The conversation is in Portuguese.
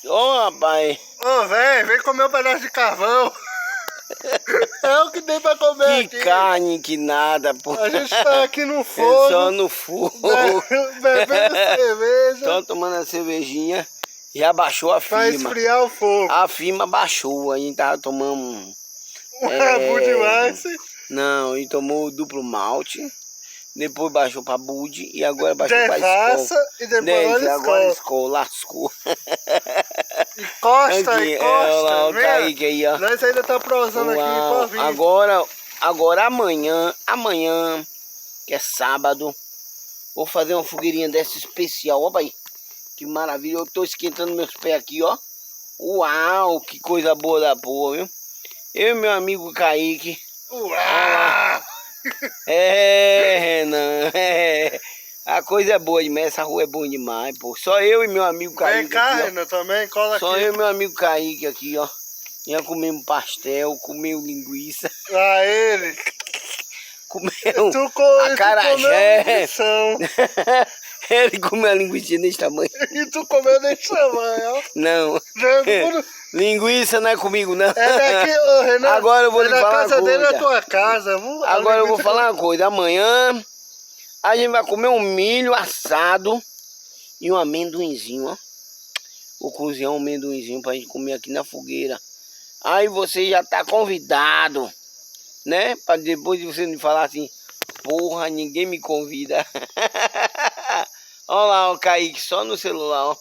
Ô, rapaz. Ô, vem comer um pedaço de carvão. É o que tem pra comer Que aqui. carne, que nada, pô. A gente tá aqui no É fogo. só no fogo. Bebendo cerveja. Só tomando a cervejinha. Já baixou a Pra firma. esfriar o fogo. A firma baixou. A gente tava tomando... Budweiser. Não, a gente tomou o duplo malte. Depois baixou pra Bud. E agora baixou pra Skol. Devassa e depois Agora Skol. Skol, lascou. Encosta, Aqui, encosta. olha lá o Vem. Kaique aí, ó. Nós ainda tá prosando aqui pra vir. Agora amanhã, que é sábado, vou fazer uma fogueirinha dessa especial, ó, pai. Que maravilha, eu tô esquentando meus pés aqui, ó. Uau, que coisa boa da porra, viu? Eu e meu amigo Kaique. Uau! Renan, a coisa é boa demais, essa rua é boa demais, pô. Só eu e meu amigo Kaique. Vem cá, aqui, Renan, também, cola aqui. Só eu e meu amigo Kaique aqui, ó. Já comemos pastel, comemos linguiça. Ah, ele. Comeu Tu acarajé. comeu Ele comeu a linguiça desse tamanho. e tu comeu desse tamanho, ó. Não. Linguiça não é comigo, não. É daqui, ô Renan. Agora eu vou lhe falar uma casa dele coisa. é tua casa, viu? Agora eu vou falar uma coisa. Amanhã a gente vai comer um milho assado e um amendoinzinho, ó. Vou cozinhar um amendoinzinho pra gente comer aqui na fogueira. Aí você já tá convidado, né? Pra depois de você me falar assim, porra, ninguém me convida. Olha lá o Kaique, só no celular, ó.